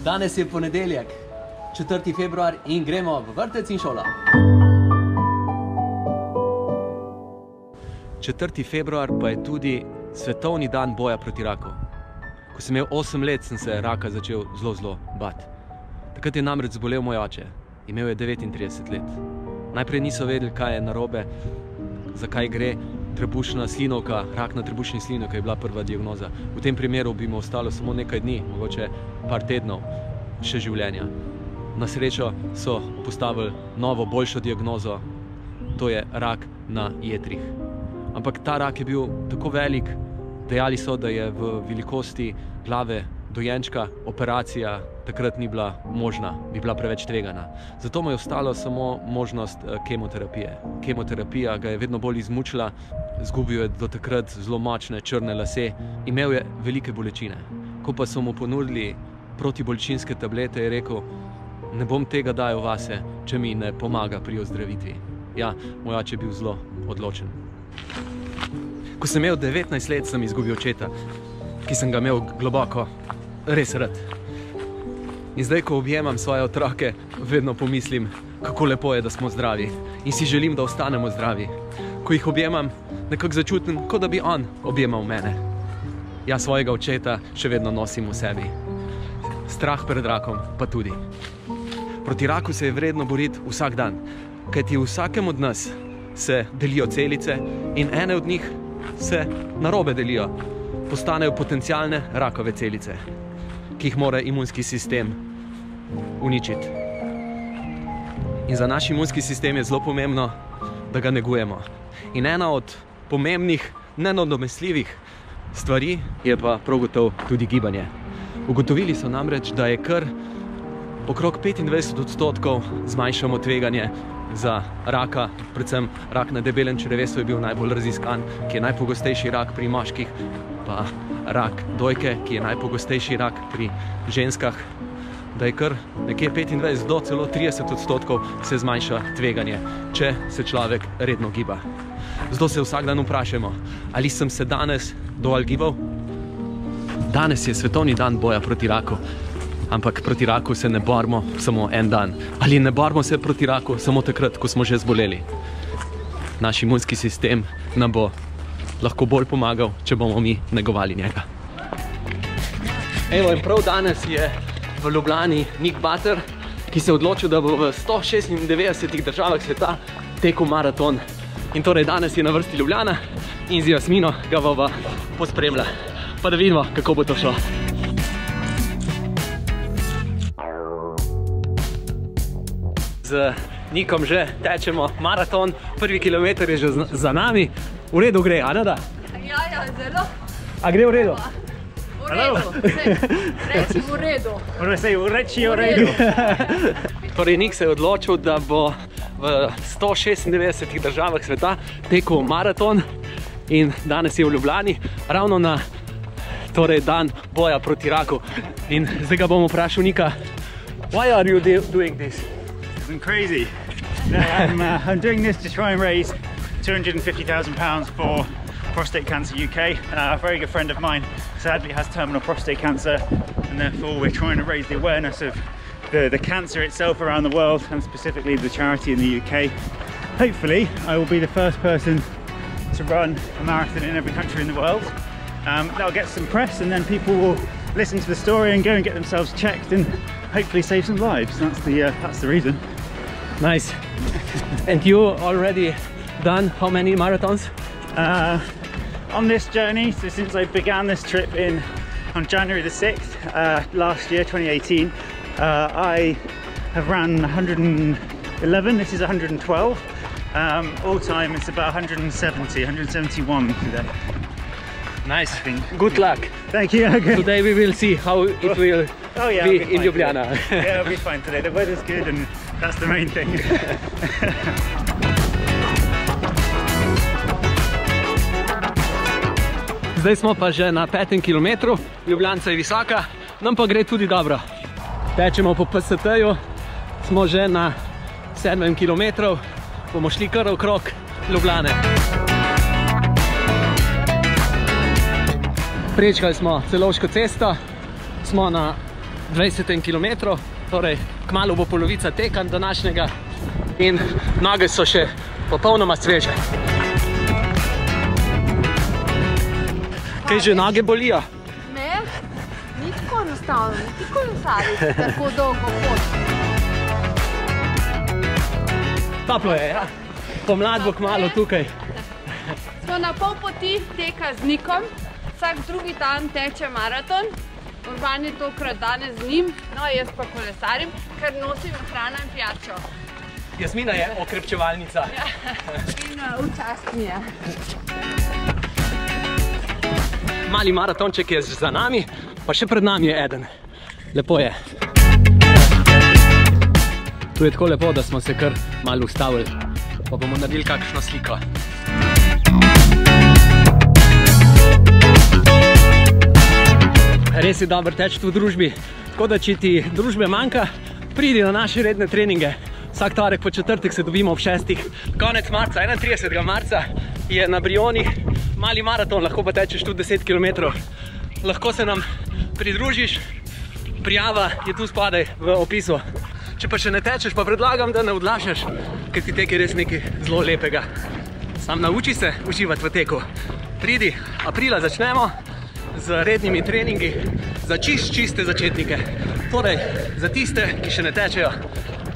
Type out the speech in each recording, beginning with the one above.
Danes je ponedeljek, 4. februar in gremo v vrtec in šolo. 4. februar pa je tudi svetovni dan boja proti raku. Ko sem imel 8 let, sem se raka začel zelo bati. Takrat je namreč zbolel moj oče. Imel je 39 let. Najprej niso vedeli, kaj je narobe, zakaj gre. Trebušna slinovka, rak na trebušni slinovki je bila prva diagnoza. V tem primeru bi mu ostalo samo nekaj dni, mogoče par tednov še življenja. Na srečo so postavili novo, boljšo diagnozo, to je rak na jetrih. Ampak ta rak je bil tako velik, dejali so, da je v velikosti glave dojenčka operacija takrat ni bila možna, bi bila preveč tvegana. Zato mu je ostalo samo možnost kemoterapije. Kemoterapija ga je vedno bolj izmučila, izgubil je do takrat zelo močne črne lase, imel je velike bolečine. Ko pa so mu ponudili protibolečinske tablete, je rekel, ne bom tega dajal vase, če mi ne pomaga pri ozdravitvi. Ja, moj oče je bil zelo odločen. Ko sem imel 19 let, sem izgubil očeta, ki sem ga imel globoko res rad. In zdaj, ko objemam svoje otroke, vedno pomislim, kako lepo je, da smo zdravi. In si želim, da ostanemo zdravi. Ko jih objemam, nekako začutim, kot da bi on objemal mene. Ja, svojega očeta še vedno nosim v sebi. Strah pred rakom pa tudi. Proti raku se je vredno boriti vsak dan, kajti v vsakem od nas se delijo celice in ene od njih se narobe delijo. Postanejo potencialne rakove celice, ki jih mora imunski sistem uničiti. In za naš imunski sistem je zelo pomembno, da ga negujemo. In ena od pomembnih, nenadomestljivih stvari je pa prav gotovo tudi gibanje. Ugotovili so namreč, da je kar okrog 25% zmanjšamo tveganje za raka, predvsem rak na debelem črevesu je bil najbolj raziskan, ki je najpogostejši rak pri moških, pa rak dojke, ki je najpogostejši rak pri ženskah, da je kar nekje 25 do celo 30% se zmanjša tveganje, če se človek redno giba. Zato se vsak dan vprašamo, ali sem se danes dovolj gibal? Danes je svetovni dan boja proti raku. Ampak proti raku se ne borimo samo en dan. Ali ne borimo se proti raku samo takrat, ko smo že zboleli. Naš imunski sistem nam bo lahko bolj pomagal, če bomo mi negovali njega. Evo, in prav danes je v Ljubljani Nick Butter, ki se je odločil, da bo v 196 državah sveta tekel maraton. In torej danes je na vrsti Ljubljana in z Jasmino ga bova pospremila. Pa da vidimo, kako bo to šlo. Z Nikom že tečemo maraton, 1. kilometer je že za nami. V redu gre, a ne da? Ja, zelo. A gre v redu? V redu, reči v redu. Reči v redu. Torej, Nik se je odločil, da bo v 196 državah sveta tekel maraton in danes je v Ljubljani, ravno na dan boja proti raku. In zdaj ga bom vprašal Nika, why are you doing this? I'm crazy. No, I'm doing this to try and raise £250,000 for Prostate Cancer UK. A very good friend of mine sadly has terminal prostate cancer, and therefore we're trying to raise the awareness of the cancer itself around the world, and specifically the charity in the UK. Hopefully I will be the first person to run a marathon in every country in the world. That'll get some press, and then people will listen to the story and go and get themselves checked and hopefully save some lives. That's the reason. Nice. And you already done how many marathons? On this journey, so since I began this trip on January the 6th last year, 2018, I have ran 111. This is 112. All time it's about 171 today. Nice. Good luck. Thank you. Okay. Today we will see how it will be in Ljubljana. Yeah, it'll be fine today. The weather's good and that's the main thing. Zdaj smo pa že na 5. kilometru, Ljubljanca je visoka, nam pa gre tudi dobro. Tečemo po PST-ju, smo že na 7. kilometru, bomo šli kar okrog Ljubljane. Prečkali smo Celovško cesto, smo na 20 km, torej kmalu bo polovica teka današnjega in noge so še popolnoma sveže. Kaj že noge bolijo? Ne, ni tako enostavno, niti kolesariti tako dolgo pot. Toplo je, ja? Pomlad bo kmalu tukaj. Smo na pol poti teka z Nikom, vsak drugi dan teče maraton. Urban je tokrat danes z njim, no jaz pa kolesarim, ker nosim hrano in pijačo. Jasmina je okrepčevalnica. Ja, in včasih mi je. Mali maratonček je za nami, pa še pred nami je eden. Lepo je. Tu je tako lepo, da smo se kar malo ustavili, pa bomo naredili kakšno sliko. Res je dobro teči v družbi, tako da če ti družbe manjka, pridi na naše redne treninge. Vsak torek po četrtek se dobimo ob 6. Konec marca, 31. marca je na Brionih mali maraton, lahko pa tečeš tudi 10 km. Lahko se nam pridružiš, prijava je tu spodaj v opisu. Če pa še ne tečeš, pa predlagam, da ne odlašaš, ker ti tek je res nekaj zelo lepega. Sam nauči se uživati v teku. Pridi, aprila začnemo z rednimi treningi za čiste začetnike. Torej, za tiste, ki še ne tečejo,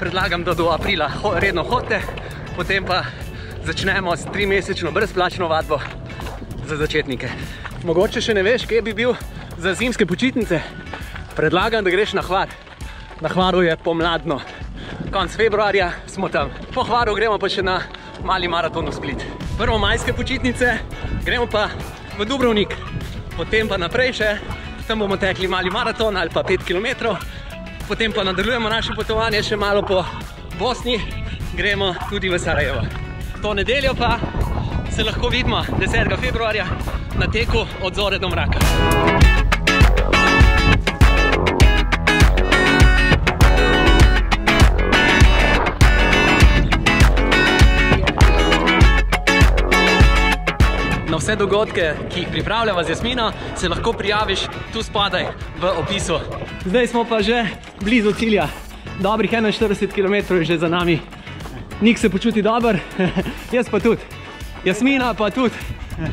predlagam, da do aprila redno hodite, potem pa začnemo s 3-mesečno brezplačno vadbo za začetnike. Mogoče še ne veš, kje bi bil za zimske počitnice? Predlagam, da greš na Hvar. Na Hvaru je pomladno. Konec februarja smo tam. Po Hvaru gremo pa še na mali maraton v Split. Prvo majske počitnice, gremo pa v Dubrovnik. Potem pa naprej še, tam bomo tekli mali maraton ali pa 5 km. Potem pa nadaljujemo naše potovanje še malo po Bosni, gremo tudi v Sarajevo. To nedeljo pa se lahko vidimo 10. februarja na teku od zore do mraka. Na vse dogodke, ki jih pripravljava z Jasmino, se lahko prijaviš tu spodaj v opisu. Zdaj smo pa že blizu cilja. Dobrih 41 km je že za nami. Nik se počuti dober, jaz pa tudi. Jasmina pa tudi.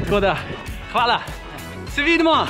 Tako da, hvala. Se vidimo!